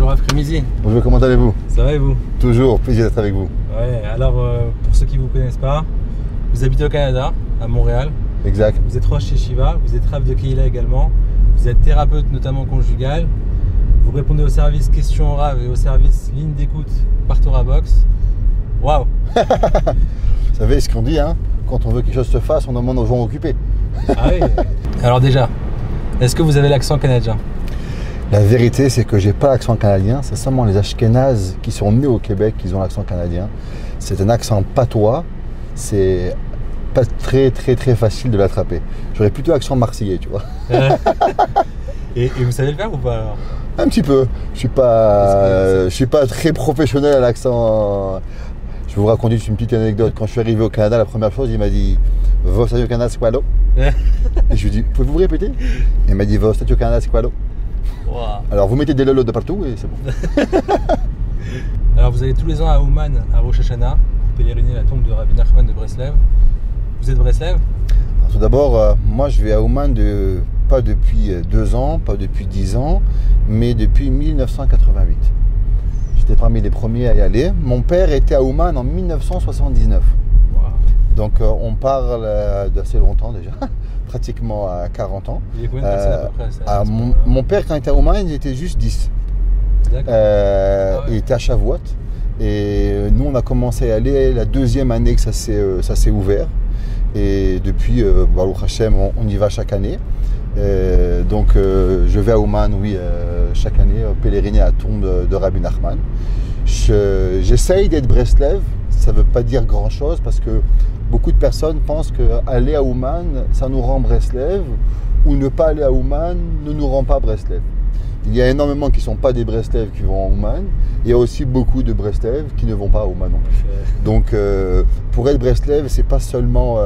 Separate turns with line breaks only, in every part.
Bonjour Afremizi.
Bonjour, comment allez-vous?
Ça va et vous?
Toujours, plaisir d'être avec vous.
Ouais, alors pour ceux qui ne vous connaissent pas, vous habitez au Canada, à Montréal.
Exact.
Vous êtes Rosh Yeshiva, vous êtes Rav de Kehila également. Vous êtes thérapeute notamment conjugal. Vous répondez au service questions au Rav et au service ligne d'écoute par Torah Box. Waouh.
Vous savez ce qu'on dit, hein? Quand on veut que quelque chose se fasse, on demande aux gens occupés.
Ah oui. Alors déjà, est-ce que vous avez l'accent canadien?
La vérité, c'est que j'ai pas l'accent canadien. C'est seulement les Ashkénazes qui sont nés au Québec qui ont l'accent canadien. C'est un accent patois. C'est pas très facile de l'attraper. J'aurais plutôt l'accent marseillais, tu vois.
Et vous savez le faire ou pas alors?
Un petit peu. Je suis pas très professionnel à l'accent. Je vais vous raconter une petite anecdote. Quand je suis arrivé au Canada, la première chose, il m'a dit « Vos statuts au Canada, c'est quoi l'eau ?» Et je lui ai dit « Pouvez-vous répéter ?» Il m'a dit « Vos statuts au Canada, c'est quoi l'eau ?»
Wow.
Alors vous mettez des lolos de partout et c'est bon.
Alors vous allez tous les ans à Ouman, à Rosh Hashanah, pour pèleriner la tombe de Rabbi Nachman de Breslev. Vous êtes Breslev?
Tout d'abord, moi je vais à Ouman pas depuis 2 ans, pas depuis 10 ans, mais depuis 1988. J'étais parmi les premiers à y aller. Mon père était à Ouman en 1979.
Wow.
Donc on parle d'assez longtemps déjà, pratiquement à 40 ans.
Il y a combien de personnes à peu près
mon père, quand il était à Ouman, il était juste 10. Il était à Shavuot. Et nous, on a commencé à y aller la 2e année que ça s'est ouvert. Et depuis, Baruch Hashem, on y va chaque année. Donc je vais à Ouman, oui, chaque année, pèleriner à la tombe de Rabbi Nachman. J'essaye d'être Breslev. Ça ne veut pas dire grand-chose parce que beaucoup de personnes pensent qu'aller à Ouman, ça nous rend Breslev, ou ne pas aller à Ouman ne nous rend pas Breslev. Il y a énormément qui ne sont pas des Breslev qui vont à Ouman. Il y a aussi beaucoup de Breslev qui ne vont pas à Ouman non plus. Donc pour être Breslev, ce n'est pas seulement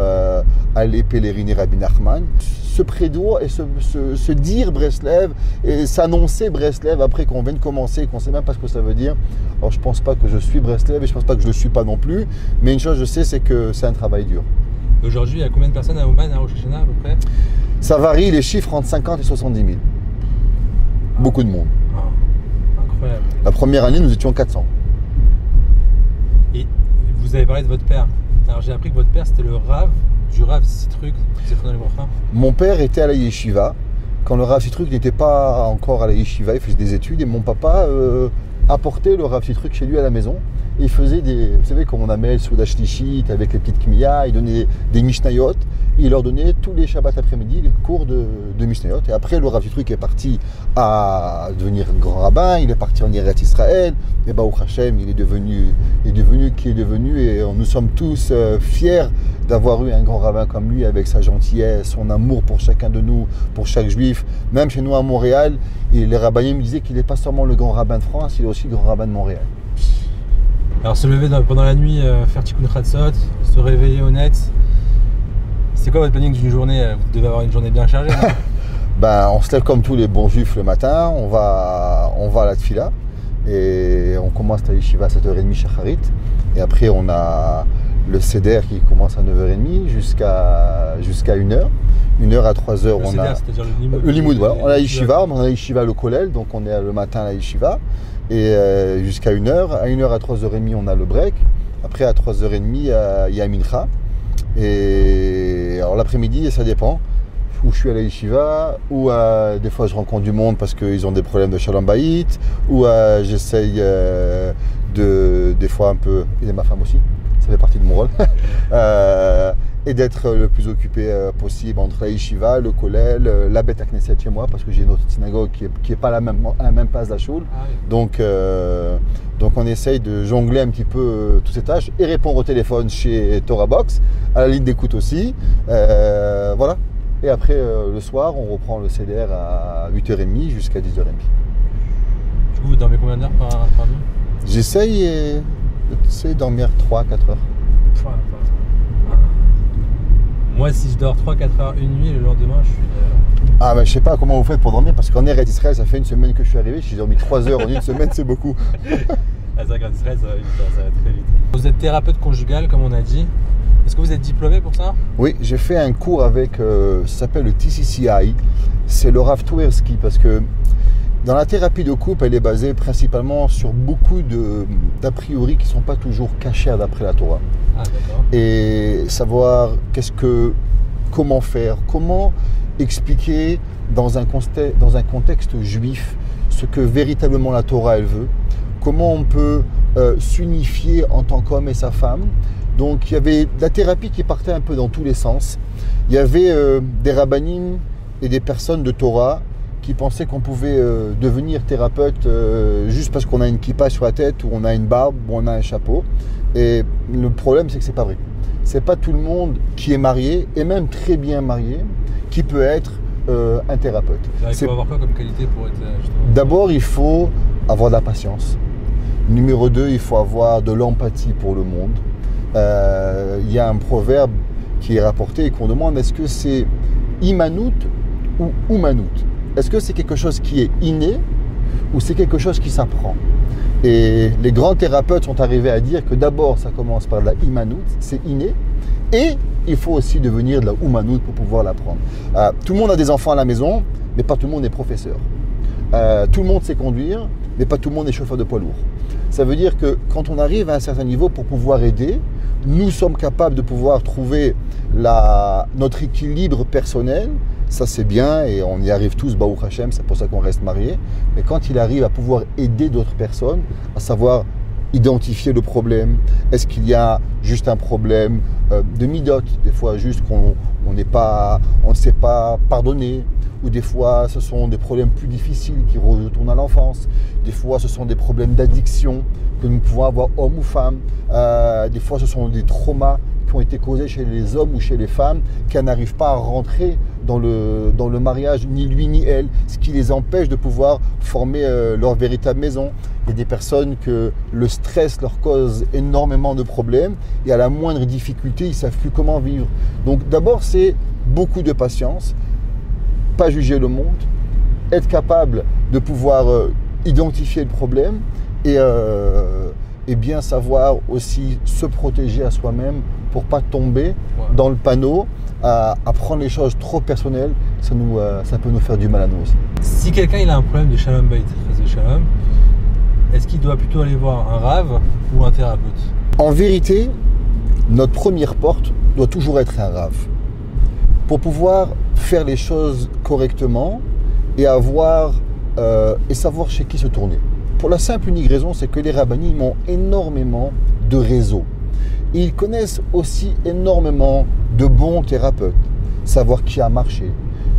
aller pèleriner Rabbi Nachman. Se prédire et se dire Breslev et s'annoncer Breslev après qu'on vient de commencer et qu'on ne sait même pas ce que ça veut dire. Alors je ne pense pas que je suis Breslev et je ne pense pas que je ne le suis pas non plus. Mais une chose je sais, c'est que c'est un travail dur.
Aujourd'hui, il y a combien de personnes à Ouman, à Rosh Hashanah à peu près?
Ça varie, les chiffres entre 50 et 70 000. Beaucoup de monde.
Ah, incroyable.
La première année, nous étions 400.
Et vous avez parlé de votre père. Alors j'ai appris que votre père, c'était le Rav du Rav Sitruk.
Mon père était à la yeshiva. Quand le Rav Sitruk n'était pas encore à la yeshiva, il faisait des études. Et mon papa apportait le Rav Sitruk chez lui à la maison. Et il faisait vous savez, comme on a le Souda Shlichit avec les petites Kmiya, il donnait des Mishnayot. Et il leur donnait tous les Shabbats après-midi les cours de Mishnayot. Et après, le Rav Sitruk est parti à devenir grand rabbin, il est parti en Eretz Israël. Et Baruch Hashem, il est devenu qui est devenu. Et nous sommes tous fiers d'avoir eu un grand rabbin comme lui, avec sa gentillesse, son amour pour chacun de nous, pour chaque juif. Même chez nous à Montréal, les rabbins me disaient qu'il n'est pas seulement le grand rabbin de France, il est aussi le grand rabbin de Montréal.
Alors se lever pendant la nuit, faire Tikkun Chatzot, se réveiller au net. C'est quoi votre planning d'une journée? Vous devez avoir une journée bien chargée.
On se lève comme tous les bons juifs le matin, on va à la tfila et on commence la yeshiva à 7h30 shacharit. Et après on a le seder qui commence à 9h30 jusqu'à 1h. 1h à 3h on
seder,
a
le
limoud. Voilà. On a la yeshiva, on a la yeshiva le kollel, donc on est le matin à la yeshiva. Et jusqu'à 1h, à 1h à 3h30 on a le break. Après à 3h30 il y a mincha. Et alors l'après-midi, ça dépend où je suis à la yeshiva, ou des fois je rencontre du monde parce qu'ils ont des problèmes de shalom bayit, ou j'essaye des fois un peu, et ma femme aussi, ça fait partie de mon rôle, et d'être le plus occupé possible entre la yeshiva, le kollel, la Beth Knesset chez moi, parce que j'ai une autre synagogue qui est pas à la même place de la shul. Ah oui. Donc on essaye de jongler un petit peu toutes ces tâches et répondre au téléphone chez Torah Box, à la ligne d'écoute aussi. Voilà. Et après le soir, on reprend le CDR à 8h30 jusqu'à 10h30.
Du coup, vous dormez combien d'heures par nuit?
J'essaye de dormir 3-4 heures.
Moi, si je dors 3-4 heures une nuit, le lendemain, je suis...
Ah, mais je sais pas comment vous faites pour dormir, parce qu'en Eretz Israël, ça fait une semaine que je suis arrivé, j'ai dormi 3 heures en une semaine, c'est beaucoup.
À Eretz Israël, ça va vite, ça va très vite. Vous êtes thérapeute conjugal, comme on a dit. Est-ce que vous êtes diplômé pour ça?
Oui, j'ai fait un cours avec, ça s'appelle le TCCI, c'est le Rav Twersky, parce que Dans la thérapie de couple, elle est basée principalement sur beaucoup d'a priori qui ne sont pas toujours cachés d'après la Torah.
Ah, d'accord.
Et savoir comment faire, comment expliquer dans un contexte juif ce que véritablement la Torah elle veut, comment on peut s'unifier en tant qu'homme et sa femme. Donc il y avait de la thérapie qui partait un peu dans tous les sens. Il y avait des rabbanim et des personnes de Torah qui pensaient qu'on pouvait devenir thérapeute juste parce qu'on a une kippa sur la tête, ou on a une barbe, ou on a un chapeau. Et le problème, c'est que c'est pas vrai. C'est pas tout le monde qui est marié, et même très bien marié, qui peut être un thérapeute.
Il faut avoir quoi comme qualité pour être justement...
D'abord, il faut avoir de la patience. Numéro 2, il faut avoir de l'empathie pour le monde. Il y a un proverbe qui est rapporté et qu'on demande, est-ce que c'est imanout ou umanout? Est-ce que c'est quelque chose qui est inné ou c'est quelque chose qui s'apprend? Et les grands thérapeutes sont arrivés à dire que d'abord ça commence par de la imanout, c'est inné, et il faut aussi devenir de la umanout pour pouvoir l'apprendre. Tout le monde a des enfants à la maison, mais pas tout le monde est professeur. Tout le monde sait conduire, mais pas tout le monde est chauffeur de poids lourd. Ça veut dire que quand on arrive à un certain niveau pour pouvoir aider, nous sommes capables de pouvoir trouver notre équilibre personnel. Ça c'est bien et on y arrive tous, Baruch Hashem, c'est pour ça qu'on reste mariés. Mais quand il arrive à pouvoir aider d'autres personnes, à savoir identifier le problème, est-ce qu'il y a juste un problème de midot, des fois juste qu'on ne sait pas pardonner, ou des fois ce sont des problèmes plus difficiles qui retournent à l'enfance, des fois ce sont des problèmes d'addiction que nous pouvons avoir hommes ou femmes, des fois ce sont des traumas qui ont été causés chez les hommes ou chez les femmes qui n'arrivent pas à rentrer dans le mariage, ni lui ni elle, ce qui les empêche de pouvoir former leur véritable maison. Il y a des personnes que le stress leur cause énormément de problèmes et à la moindre difficulté, ils ne savent plus comment vivre. Donc d'abord, c'est beaucoup de patience, pas juger le monde, être capable de pouvoir identifier le problème et bien savoir aussi se protéger à soi-même pour ne pas tomber dans le panneau à prendre les choses trop personnelles. Ça peut nous faire du mal à nous aussi.
Si quelqu'un il a un problème de Shalom Bayit, de Shalom, est-ce qu'il doit plutôt aller voir un Rav ou un thérapeute?
En vérité, notre première porte doit toujours être un Rav. Pour pouvoir faire les choses correctement et savoir chez qui se tourner. Pour la simple unique raison, c'est que les rabbanim ont énormément de réseaux. Et ils connaissent aussi énormément de bons thérapeutes. Savoir qui a marché,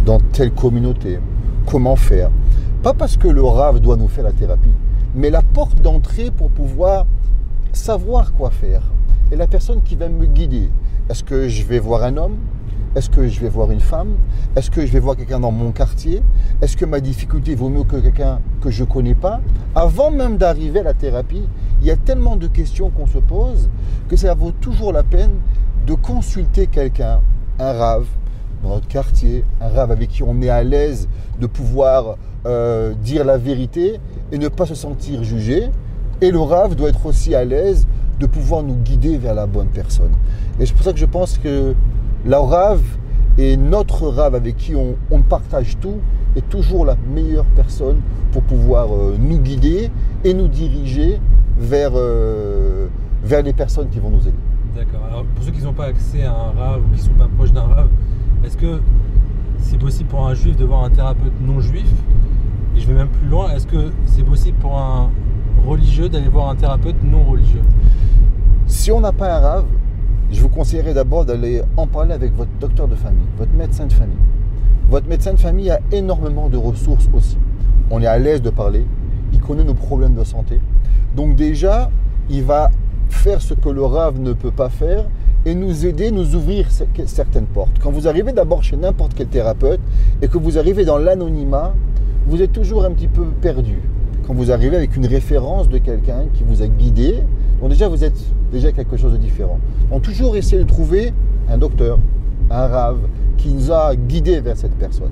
dans telle communauté, comment faire. Pas parce que le Rav doit nous faire la thérapie, mais la porte d'entrée pour pouvoir savoir quoi faire. Et la personne qui va me guider. Est-ce que je vais voir un homme? Est-ce que je vais voir une femme? Est-ce que je vais voir quelqu'un dans mon quartier? Est-ce que ma difficulté vaut mieux que quelqu'un que je ne connais pas? Avant même d'arriver à la thérapie, il y a tellement de questions qu'on se pose que ça vaut toujours la peine de consulter quelqu'un, un Rav dans notre quartier, un Rav avec qui on est à l'aise de pouvoir dire la vérité et ne pas se sentir jugé. Et le Rav doit être aussi à l'aise de pouvoir nous guider vers la bonne personne. Et c'est pour ça que je pense que la Rav et notre Rav avec qui on partage tout est toujours la meilleure personne pour pouvoir nous guider et nous diriger vers les personnes qui vont nous aider.
D'accord. Alors pour ceux qui n'ont pas accès à un Rav ou qui ne sont pas proches d'un Rav, est-ce que c'est possible pour un juif de voir un thérapeute non juif? Et je vais même plus loin, est-ce que c'est possible pour un religieux d'aller voir un thérapeute non religieux?
Si on n'a pas un Rav, je vous conseillerais d'abord d'aller en parler avec votre docteur de famille, votre médecin de famille. Votre médecin de famille a énormément de ressources aussi. On est à l'aise de parler, il connaît nos problèmes de santé. Donc déjà, il va faire ce que le Rav ne peut pas faire et nous aider, nous ouvrir certaines portes. Quand vous arrivez d'abord chez n'importe quel thérapeute et que vous arrivez dans l'anonymat, vous êtes toujours un petit peu perdu. Quand vous arrivez avec une référence de quelqu'un qui vous a guidé, donc déjà vous êtes déjà quelque chose de différent. Donc toujours essayer de trouver un docteur, un Rav qui nous a guidés vers cette personne.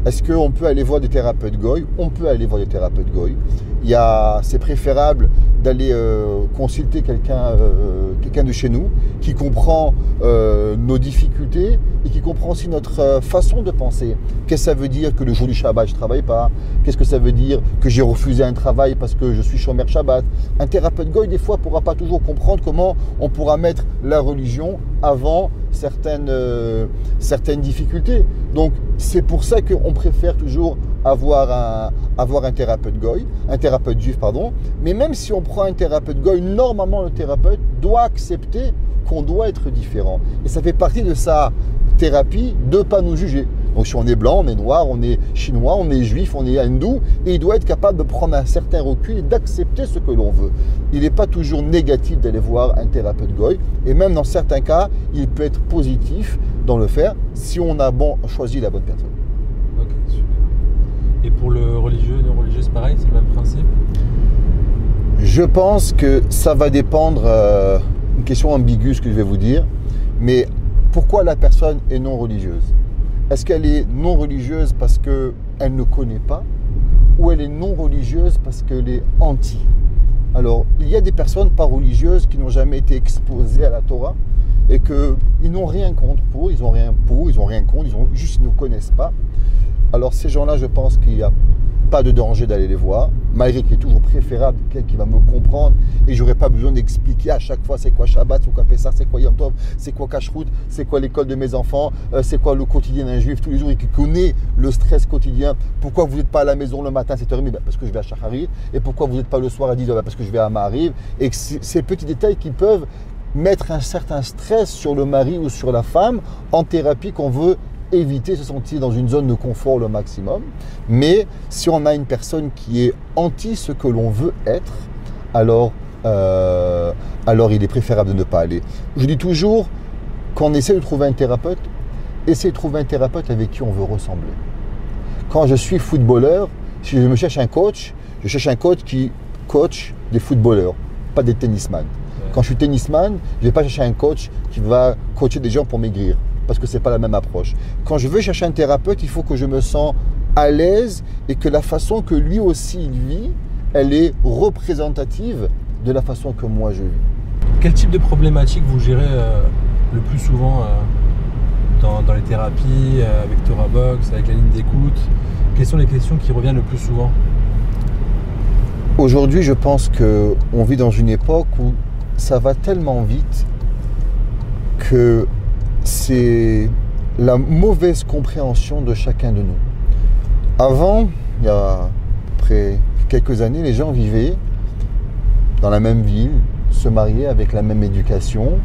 Est-ce qu'on peut aller voir des thérapeutes goy? On peut aller voir des thérapeutes goy. c'est préférable d'aller consulter quelqu'un de chez nous qui comprend nos difficultés et qui comprend aussi notre façon de penser. Qu'est-ce que ça veut dire que le jour du Shabbat, je ne travaille pas? Qu'est-ce que ça veut dire que j'ai refusé un travail parce que je suis chômeur Shabbat? Un thérapeute goy, des fois, ne pourra pas toujours comprendre comment on pourra mettre la religion avant certaines difficultés. Donc, c'est pour ça qu'on préfère toujours avoir un thérapeute goy, un thérapeute juif, pardon. Mais même si on prend un thérapeute goy, normalement, le thérapeute doit accepter qu'on doit être différent. Et ça fait partie de sa thérapie de ne pas nous juger. Donc si on est blanc, on est noir, on est chinois, on est juif, on est hindou, et il doit être capable de prendre un certain recul et d'accepter ce que l'on veut. Il n'est pas toujours négatif d'aller voir un thérapeute goy, et même dans certains cas, il peut être positif dans le faire si on a choisi la bonne personne.
Ok, super. Et pour le religieux, non religieux, c'est pareil, c'est le même principe?
Je pense que ça va dépendre, une question ambiguë ce que je vais vous dire, mais pourquoi la personne est non religieuse? Est-ce qu'elle est non religieuse parce qu'elle ne connaît pas, ou elle est non religieuse parce qu'elle est anti? Alors, il y a des personnes pas religieuses qui n'ont jamais été exposées à la Torah et qu'ils n'ont rien contre ils n'ont rien contre, ils ne connaissent pas. Alors ces gens-là, je pense qu'il n'y a pas de danger d'aller les voir, malgré qu'il est toujours préférable quelqu'un qui va me comprendre et j'aurais pas besoin d'expliquer à chaque fois c'est quoi Shabbat, c'est quoi Pessah, c'est quoi Yom Tov, c'est quoi Kashrut, c'est quoi l'école de mes enfants, c'est quoi le quotidien d'un juif tous les jours et qui connaît le stress quotidien. Pourquoi vous n'êtes pas à la maison le matin à 7h30? Parce que je vais à Shacharit. Et pourquoi vous n'êtes pas le soir à 10h? Parce que je vais à Ma'ariv. Et ces petits détails qui peuvent mettre un certain stress sur le mari ou sur la femme en thérapie qu'on veut éviter, se sentir dans une zone de confort le maximum. Mais si on a une personne qui est anti ce que l'on veut être, alors il est préférable de ne pas aller. Je dis toujours, quand on essaie de trouver un thérapeute, essayez de trouver un thérapeute avec qui on veut ressembler. Quand je suis footballeur, si je me cherche un coach, je cherche un coach qui coach des footballeurs, pas des tennisman. Quand je suis tennisman, je ne vais pas chercher un coach qui va coacher des gens pour maigrir, parce que ce n'est pas la même approche. Quand je veux chercher un thérapeute, il faut que je me sens à l'aise et que la façon que lui aussi il vit, elle est représentative de la façon que moi je vis.
Quel type de problématique vous gérez le plus souvent dans les thérapies, avec TorahBox, avec la ligne d'écoute? Quelles sont les questions qui reviennent le plus souvent?
Aujourd'hui, je pense qu'on vit dans une époque où ça va tellement vite que c'est la mauvaise compréhension de chacun de nous. Avant, il y a après quelques années, les gens vivaient dans la même ville, se mariaient avec la même éducation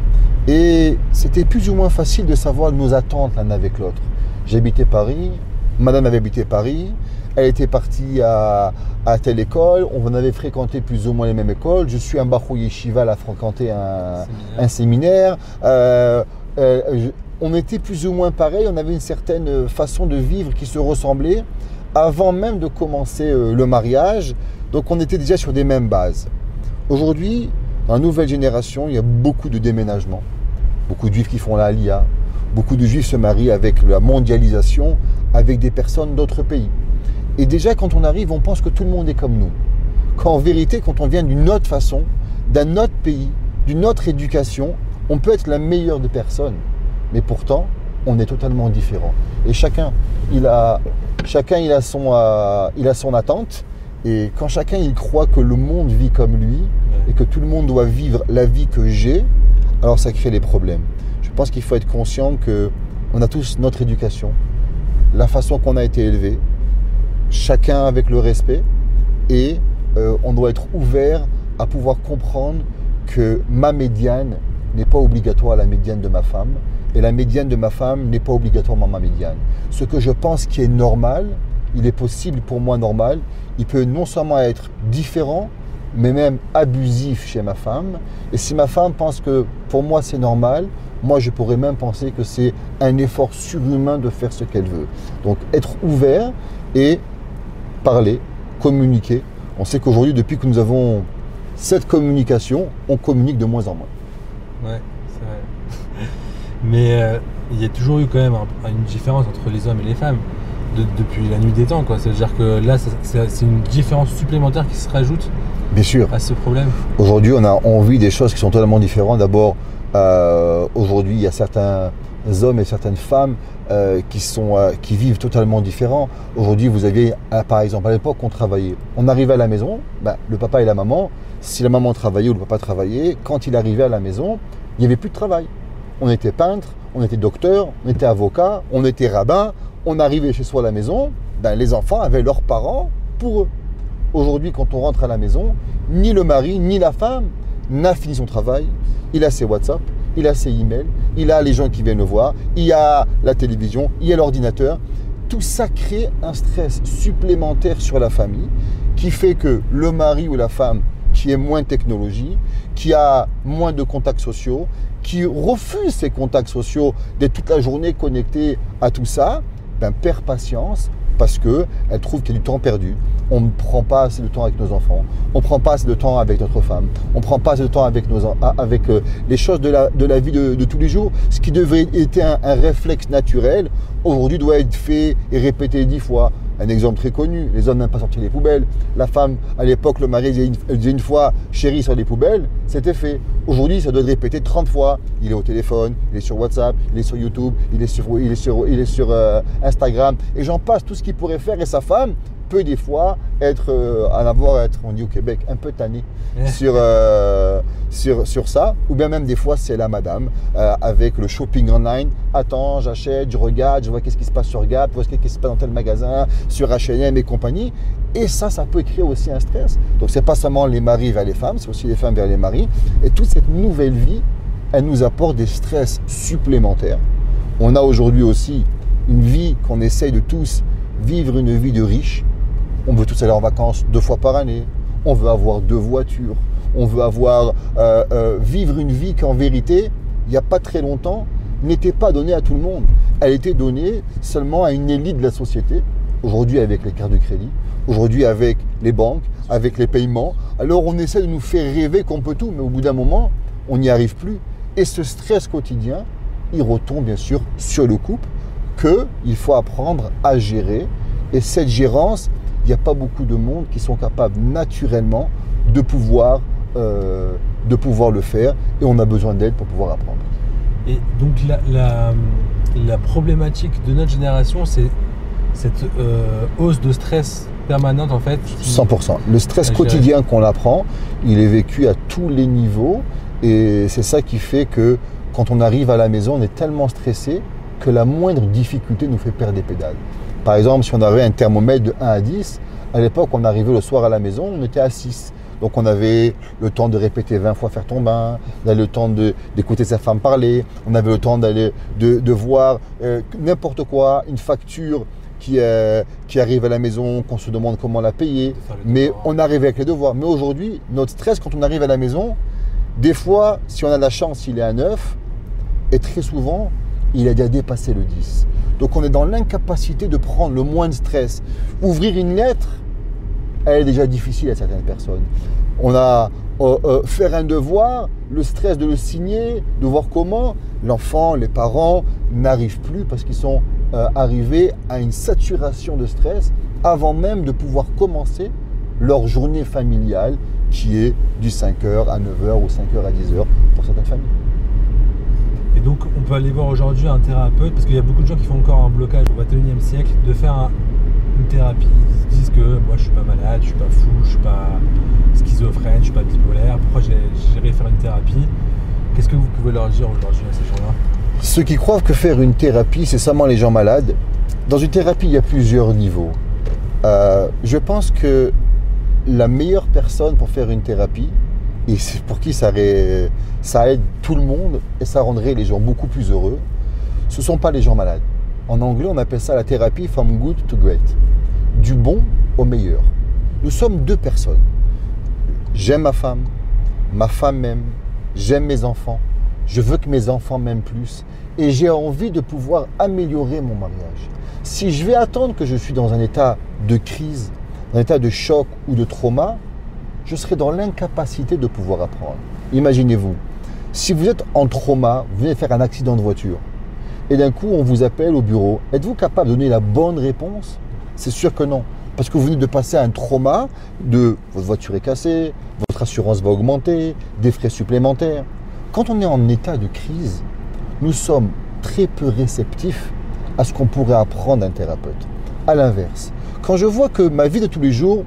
et c'était plus ou moins facile de savoir nos attentes l'un avec l'autre. J'habitais Paris, madame avait habité Paris, elle était partie à telle école, on avait fréquenté plus ou moins les mêmes écoles, je suis un Bachou Yeshiva, elle a fréquenté un séminaire. On était plus ou moins pareil, on avait une certaine façon de vivre qui se ressemblait avant même de commencer le mariage, donc on était déjà sur des mêmes bases. Aujourd'hui, dans la nouvelle génération, il y a beaucoup de déménagements, beaucoup de juifs qui font la Aliyah, beaucoup de juifs se marient avec la mondialisation, avec des personnes d'autres pays. Et déjà, quand on arrive, on pense que tout le monde est comme nous. Quand en vérité, quand on vient d'une autre façon, d'un autre pays, d'une autre éducation, on peut être la meilleure des personnes. Mais pourtant, on est totalement différent. Et chacun, il a son attente. Et quand chacun, il croit que le monde vit comme lui et que tout le monde doit vivre la vie que j'ai, alors ça crée des problèmes. Je pense qu'il faut être conscient qu'on a tous notre éducation, la façon qu'on a été élevé, chacun avec le respect, et on doit être ouvert à pouvoir comprendre que ma médiane n'est pas obligatoire à la médiane de ma femme, et la médiane de ma femme n'est pas obligatoirement ma médiane. Ce que je pense qui est normal, il est possible pour moi normal, il peut non seulement être différent, mais même abusif chez ma femme. Et si ma femme pense que pour moi c'est normal, moi je pourrais même penser que c'est un effort surhumain de faire ce qu'elle veut. Donc être ouvert et parler, communiquer. On sait qu'aujourd'hui, depuis que nous avons cette communication, on communique de moins en moins.
Ouais, c'est vrai. Mais il y a toujours eu quand même une différence entre les hommes et les femmes. depuis la nuit des temps, quoi. C'est-à-dire que là, c'est une différence supplémentaire qui se rajoute
Bien sûr.
à ce problème.
Aujourd'hui, on vit des choses qui sont totalement différentes. D'abord, aujourd'hui, il y a certains hommes et certaines femmes qui vivent totalement différents. Aujourd'hui, vous aviez, par exemple, à l'époque, on travaillait. On arrivait à la maison, le papa et la maman, si la maman travaillait ou le papa travaillait, quand il arrivait à la maison, il n'y avait plus de travail. On était peintre, on était docteur, on était avocat, on était rabbin. On arrivait chez soi à la maison, les enfants avaient leurs parents pour eux. Aujourd'hui, quand on rentre à la maison, ni le mari, ni la femme n'a fini son travail. Il a ses WhatsApp, il a ses emails, il a les gens qui viennent le voir, il y a la télévision, il y a l'ordinateur. Tout ça crée un stress supplémentaire sur la famille qui fait que le mari ou la femme qui est moins de technologie, qui a moins de contacts sociaux, qui refuse ces contacts sociaux d'être toute la journée connecté à tout ça, perd patience parce qu'elle trouve qu'il y a du temps perdu. On ne prend pas assez de temps avec nos enfants, on ne prend pas assez de temps avec notre femme, on ne prend pas assez de temps avec, les choses de la vie de tous les jours. Ce qui devrait être un réflexe naturel, aujourd'hui doit être fait et répété 10 fois. Un exemple très connu, les hommes n'aiment pas sortir les poubelles. La femme, à l'époque, le mari disait une fois « chérie, sors les poubelles », c'était fait. Aujourd'hui, ça doit être répété 30 fois. Il est au téléphone, il est sur WhatsApp, il est sur YouTube, il est sur Instagram. Et j'en passe, tout ce qu'il pourrait faire. Et sa femme peut des fois on dit au Québec, un peu tanné sur ça. Ou bien même des fois, c'est la madame avec le shopping online. Attends, j'achète, je regarde, je vois qu'est-ce qui se passe sur Gap, je vois qu'est-ce qui se passe dans tel magasin, sur H&M et compagnie. Et ça peut créer aussi un stress. Donc, c'est pas seulement les maris vers les femmes, c'est aussi les femmes vers les maris. Et toute cette nouvelle vie, elle nous apporte des stress supplémentaires. On a aujourd'hui aussi une vie qu'on essaye de tous vivre, une vie de riche. On veut tous aller en vacances 2 fois par année. On veut avoir 2 voitures. On veut vivre une vie qu'en vérité, il n'y a pas très longtemps, n'était pas donnée à tout le monde. Elle était donnée seulement à une élite de la société. Aujourd'hui, avec les cartes de crédit, aujourd'hui, avec les banques, avec les paiements. Alors, on essaie de nous faire rêver qu'on peut tout, mais au bout d'un moment, on n'y arrive plus. Et ce stress quotidien, il retombe bien sûr sur le couple, qu'il faut apprendre à gérer. Et cette gérance, il n'y a pas beaucoup de monde qui sont capables naturellement de pouvoir le faire. Et on a besoin d'aide pour pouvoir apprendre.
Et donc la problématique de notre génération, c'est cette hausse de stress permanente en fait.
100%. Le stress quotidien qu'on apprend, il est vécu à tous les niveaux. Et c'est ça qui fait que quand on arrive à la maison, on est tellement stressé que la moindre difficulté nous fait perdre des pédales. Par exemple, si on avait un thermomètre de 1 à 10, à l'époque, on arrivait le soir à la maison, on était à 6. Donc on avait le temps de répéter 20 fois faire ton bain, on avait le temps d'écouter sa femme parler, on avait le temps de voir n'importe quoi, une facture qui arrive à la maison, qu'on se demande comment la payer. Mais on arrivait avec les devoirs. Mais aujourd'hui, notre stress quand on arrive à la maison, des fois, si on a de la chance, il est à 9, et très souvent, il a déjà dépassé le 10. Donc on est dans l'incapacité de prendre le moins de stress. Ouvrir une lettre, elle est déjà difficile à certaines personnes. On a faire un devoir, le stress de le signer, de voir comment l'enfant, les parents n'arrivent plus parce qu'ils sont arrivés à une saturation de stress avant même de pouvoir commencer leur journée familiale qui est du 5h à 9h ou 5h à 10h pour certaines familles.
Et donc on peut aller voir aujourd'hui un thérapeute parce qu'il y a beaucoup de gens qui font encore un blocage au XXIe siècle de faire une thérapie. Ils se disent que moi je suis pas malade, je suis pas fou, je suis pas schizophrène, je suis pas bipolaire, pourquoi j'irais faire une thérapie? Qu'est-ce que vous pouvez leur dire aujourd'hui à ces gens-là?
Ceux qui croient que faire une thérapie c'est seulement les gens malades, dans une thérapie il y a plusieurs niveaux. Je pense que la meilleure personne pour faire une thérapie, et c'est pour qui ça aide tout le monde et ça rendrait les gens beaucoup plus heureux, ce ne sont pas les gens malades. En anglais, on appelle ça la thérapie from good to great. Du bon au meilleur. Nous sommes 2 personnes. J'aime ma femme m'aime, j'aime mes enfants, je veux que mes enfants m'aiment plus et j'ai envie de pouvoir améliorer mon mariage. Si je vais attendre que je suis dans un état de crise, un état de choc ou de trauma, je serai dans l'incapacité de pouvoir apprendre. Imaginez-vous, si vous êtes en trauma, vous venez faire un accident de voiture et d'un coup on vous appelle au bureau. Êtes-vous capable de donner la bonne réponse? C'est sûr que non. Parce que vous venez de passer un trauma de votre voiture est cassée, votre assurance va augmenter, des frais supplémentaires. Quand on est en état de crise, nous sommes très peu réceptifs à ce qu'on pourrait apprendre d'un thérapeute. À l'inverse, quand je vois que ma vie de tous les jours,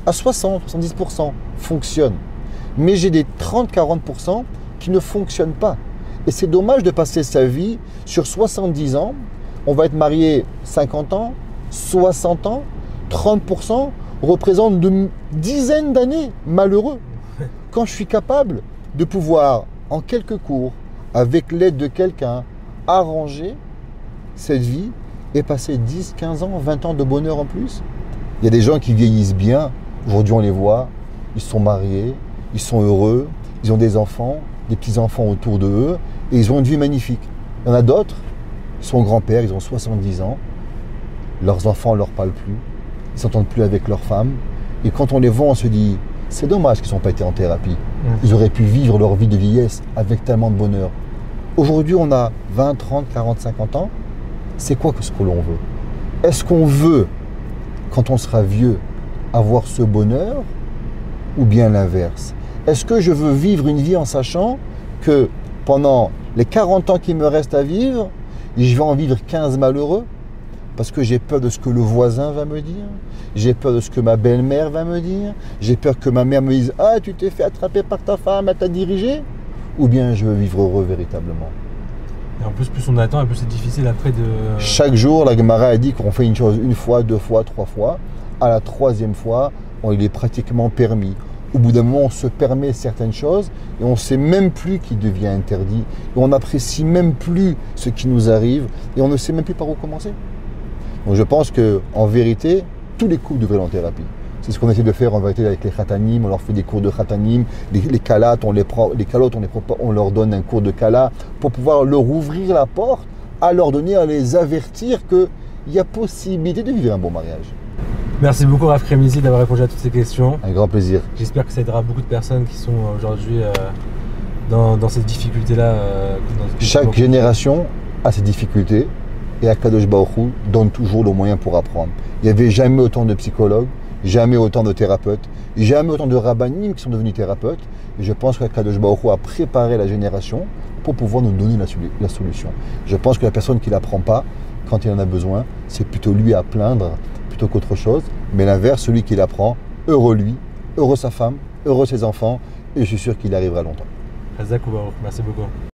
à 60-70% fonctionne, mais j'ai des 30-40% qui ne fonctionnent pas. Et c'est dommage de passer sa vie sur 70 ans, on va être marié 50 ans, 60 ans, 30% représente de dizaines d'années malheureux. Quand je suis capable de pouvoir, en quelques cours, avec l'aide de quelqu'un, arranger cette vie et passer 10, 15 ans, 20 ans de bonheur en plus. Il y a des gens qui vieillissent bien. Aujourd'hui, on les voit, ils sont mariés, ils sont heureux, ils ont des enfants, des petits-enfants autour d'eux et ils ont une vie magnifique. Il y en a d'autres, ils sont grands-pères, ils ont 70 ans, leurs enfants ne leur parlent plus, ils ne s'entendent plus avec leurs femmes. Et quand on les voit, on se dit, c'est dommage qu'ils n'ont pas été en thérapie. Ils auraient pu vivre leur vie de vieillesse avec tellement de bonheur. Aujourd'hui, on a 20, 30, 40, 50 ans. C'est quoi ce que l'on veut? Est-ce qu'on veut, quand on sera vieux, avoir ce bonheur ou bien l'inverse? Est-ce que je veux vivre une vie en sachant que pendant les 40 ans qu'il me reste à vivre, je vais en vivre 15 malheureux parce que j'ai peur de ce que le voisin va me dire, j'ai peur de ce que ma belle-mère va me dire, j'ai peur que ma mère me dise « Ah, tu t'es fait attraper par ta femme, elle t'a dirigé ?» Ou bien je veux vivre heureux véritablement.
Et en plus on attend, et plus c'est difficile après de...
Chaque jour, la Gemara a dit qu'on fait une chose une fois, deux fois, trois fois. À la troisième fois, il est pratiquement permis. Au bout d'un moment, on se permet certaines choses et on ne sait même plus qu'il devient interdit. Et on n'apprécie même plus ce qui nous arrive et on ne sait même plus par où commencer. Donc je pense qu'en vérité, tous les couples devraient aller en thérapie. C'est ce qu'on essaie de faire en vérité avec les khatanim. On leur fait des cours de khatanim. Les calottes, on leur donne un cours de kala pour pouvoir leur ouvrir la porte, à leur donner, à les avertir qu'il y a possibilité de vivre un bon mariage.
Merci beaucoup Rav Kremnitzy d'avoir répondu à toutes ces questions.
Un grand plaisir.
J'espère que ça aidera beaucoup de personnes qui sont aujourd'hui dans cette difficulté-là.
Chaque génération a ses difficultés et Akadosh Baruch Hu donne toujours le moyen pour apprendre. Il n'y avait jamais autant de psychologues, jamais autant de thérapeutes, jamais autant de rabbanim qui sont devenus thérapeutes. Et je pense qu'Akadosh Baruch Hu a préparé la génération pour pouvoir nous donner la solution. Je pense que la personne qui ne l'apprend pas, quand il en a besoin, c'est plutôt lui à plaindre plutôt qu'autre chose. Mais l'inverse, celui qui l'apprend, heureux lui, heureux sa femme, heureux ses enfants, et je suis sûr qu'il arrivera longtemps.
Merci beaucoup.